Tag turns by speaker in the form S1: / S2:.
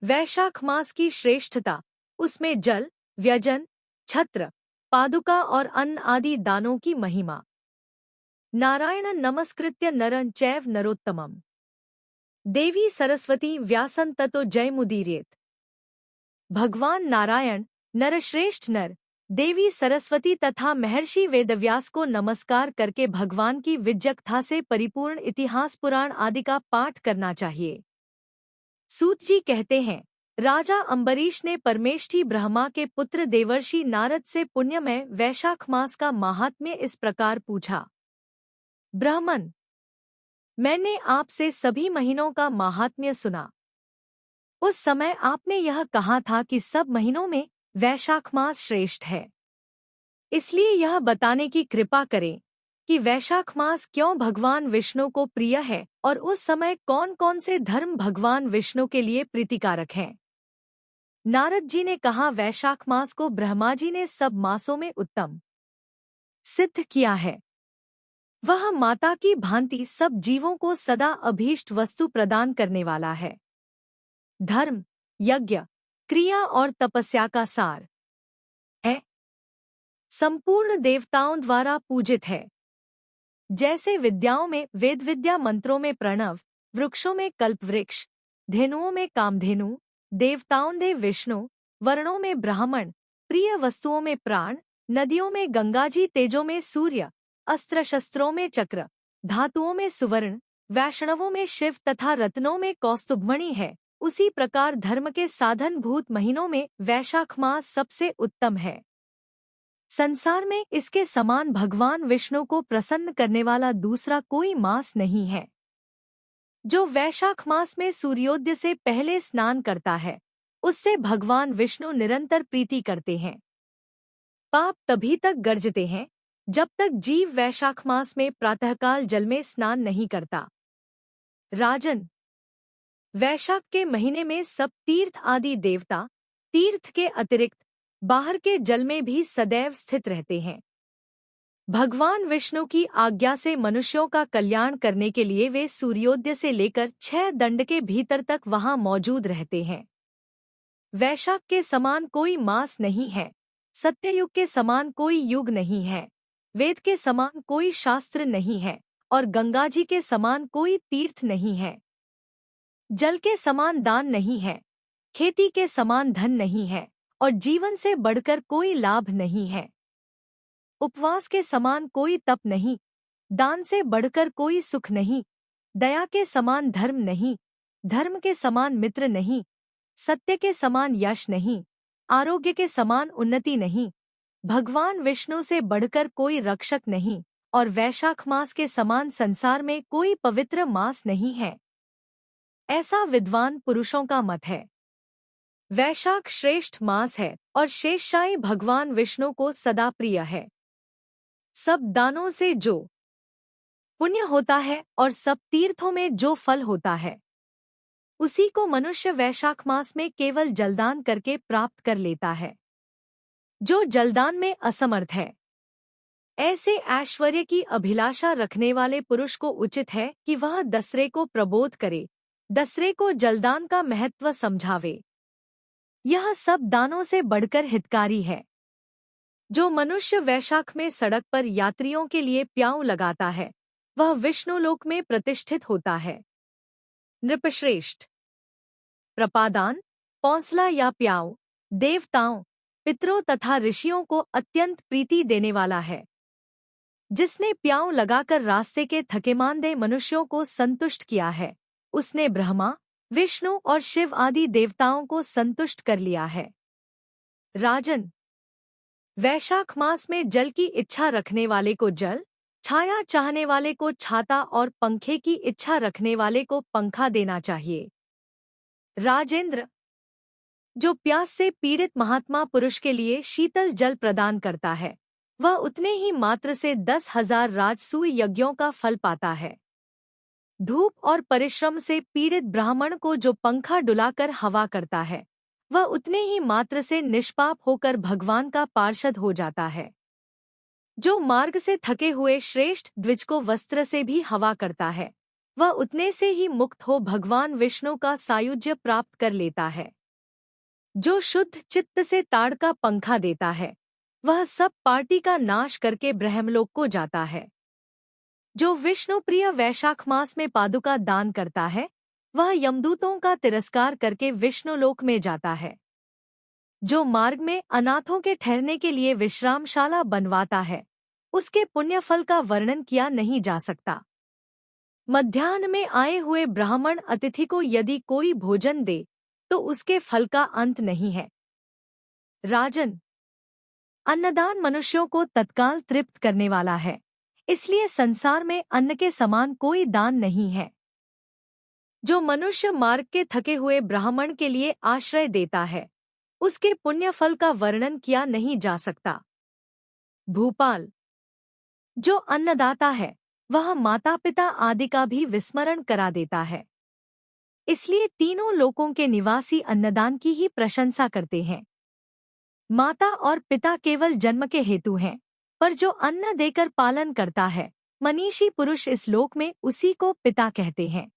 S1: वैशाख मास की श्रेष्ठता, उसमें जल, व्यजन, छत्र, पादुका और अन्न आदि दानों की महिमा। नारायण नमस्कृत्य नरं चैव नरोत्तमम् देवी सरस्वती व्यासं ततो जयमुदीरयेत्। भगवान नारायण, नरश्रेष्ठ नर, देवी सरस्वती तथा महर्षि वेदव्यास को नमस्कार करके भगवान की विजयकथा से परिपूर्ण इतिहास पुराण आदि का पाठ करना चाहिए। सूत जी कहते हैं, राजा अम्बरीश ने परमेष्ठी ब्रह्मा के पुत्र देवर्षि नारद से पुण्यमय वैशाख मास का महात्म्य इस प्रकार पूछा। ब्राह्मण, मैंने आपसे सभी महीनों का महात्म्य सुना। उस समय आपने यह कहा था कि सब महीनों में वैशाख मास श्रेष्ठ है। इसलिए यह बताने की कृपा करें कि वैशाख मास क्यों भगवान विष्णु को प्रिय है और उस समय कौन कौन से धर्म भगवान विष्णु के लिए प्रीतिकारक हैं। नारद जी ने कहा, वैशाख मास को ब्रह्मा जी ने सब मासों में उत्तम सिद्ध किया है। वह माता की भांति सब जीवों को सदा अभीष्ट वस्तु प्रदान करने वाला है। धर्म, यज्ञ, क्रिया और तपस्या का सार है। संपूर्ण देवताओं द्वारा पूजित है। जैसे विद्याओं में वेद विद्या, मंत्रों में प्रणव, वृक्षों में कल्पवृक्ष, धेनुओं में कामधेनु, देवताओं देव विष्णु, वर्णों में ब्राह्मण, प्रिय वस्तुओं में प्राण, नदियों में गंगाजी, तेजों में सूर्य, अस्त्र शस्त्रों में चक्र, धातुओं में सुवर्ण, वैष्णवों में शिव तथा रत्नों में कौस्तुभमणि है, उसी प्रकार धर्म के साधन भूत महीनों में वैशाख मास सबसे उत्तम है। संसार में इसके समान भगवान विष्णु को प्रसन्न करने वाला दूसरा कोई मास नहीं है। जो वैशाख मास में सूर्योदय से पहले स्नान करता है, उससे भगवान विष्णु निरंतर प्रीति करते हैं। पाप तभी तक गर्जते हैं जब तक जीव वैशाख मास में प्रातःकाल जल में स्नान नहीं करता। राजन, वैशाख के महीने में सब तीर्थ आदि देवता तीर्थ के अतिरिक्त बाहर के जल में भी सदैव स्थित रहते हैं। भगवान विष्णु की आज्ञा से मनुष्यों का कल्याण करने के लिए वे सूर्योदय से लेकर 6 दंड के भीतर तक वहां मौजूद रहते हैं। वैशाख के समान कोई मास नहीं है, सत्ययुग के समान कोई युग नहीं है, वेद के समान कोई शास्त्र नहीं है और गंगाजी के समान कोई तीर्थ नहीं है। जल के समान दान नहीं है, खेती के समान धन नहीं है और जीवन से बढ़कर कोई लाभ नहीं है। उपवास के समान कोई तप नहीं, दान से बढ़कर कोई सुख नहीं, दया के समान धर्म नहीं, धर्म के समान मित्र नहीं, सत्य के समान यश नहीं, आरोग्य के समान उन्नति नहीं, भगवान विष्णु से बढ़कर कोई रक्षक नहीं और वैशाख मास के समान संसार में कोई पवित्र मास नहीं है। ऐसा विद्वान पुरुषों का मत है। वैशाख श्रेष्ठ मास है और शेषशायी भगवान विष्णु को सदा प्रिय है। सब दानों से जो पुण्य होता है और सब तीर्थों में जो फल होता है, उसी को मनुष्य वैशाख मास में केवल जलदान करके प्राप्त कर लेता है। जो जलदान में असमर्थ है, ऐसे ऐश्वर्य की अभिलाषा रखने वाले पुरुष को उचित है कि वह दूसरे को प्रबोध करे, दूसरे को जलदान का महत्व समझावे। यह सब दानों से बढ़कर हितकारी है। जो मनुष्य वैशाख में सड़क पर यात्रियों के लिए प्याऊ लगाता है, वह विष्णुलोक में प्रतिष्ठित होता है। नृपश्रेष्ठ, प्रपादान, पौंसला या प्याऊ देवताओं, पितरों तथा ऋषियों को अत्यंत प्रीति देने वाला है। जिसने प्याऊ लगाकर रास्ते के थकेमांदे मनुष्यों को संतुष्ट किया है, उसने ब्रह्मा, विष्णु और शिव आदि देवताओं को संतुष्ट कर लिया है। राजन, वैशाख मास में जल की इच्छा रखने वाले को जल, छाया चाहने वाले को छाता और पंखे की इच्छा रखने वाले को पंखा देना चाहिए। राजेंद्र, जो प्यास से पीड़ित महात्मा पुरुष के लिए शीतल जल प्रदान करता है, वह उतने ही मात्र से 10,000 राजसूय यज्ञों का फल पाता है। धूप और परिश्रम से पीड़ित ब्राह्मण को जो पंखा डुलाकर हवा करता है, वह उतने ही मात्र से निष्पाप होकर भगवान का पार्षद हो जाता है। जो मार्ग से थके हुए श्रेष्ठ द्विज को वस्त्र से भी हवा करता है, वह उतने से ही मुक्त हो भगवान विष्णु का सायुज्य प्राप्त कर लेता है। जो शुद्ध चित्त से ताड़ का पंखा देता है, वह सब पार्टी का नाश करके ब्रह्मलोक को जाता है। जो विष्णु प्रिय वैशाख मास में पादुका दान करता है, वह यमदूतों का तिरस्कार करके विष्णुलोक में जाता है। जो मार्ग में अनाथों के ठहरने के लिए विश्रामशाला बनवाता है, उसके पुण्य फल का वर्णन किया नहीं जा सकता। मध्याह्न में आए हुए ब्राह्मण अतिथि को यदि कोई भोजन दे तो उसके फल का अंत नहीं है। राजन, अन्नदान मनुष्यों को तत्काल तृप्त करने वाला है, इसलिए संसार में अन्न के समान कोई दान नहीं है। जो मनुष्य मार्ग के थके हुए ब्राह्मण के लिए आश्रय देता है, उसके पुण्य फल का वर्णन किया नहीं जा सकता। भूपाल, जो अन्नदाता है, वह माता पिता आदि का भी विस्मरण करा देता है। इसलिए तीनों लोकों के निवासी अन्नदान की ही प्रशंसा करते हैं। माता और पिता केवल जन्म के हेतु हैं, पर जो अन्न देकर पालन करता है, मनीषी पुरुष इस लोक में उसी को पिता कहते हैं।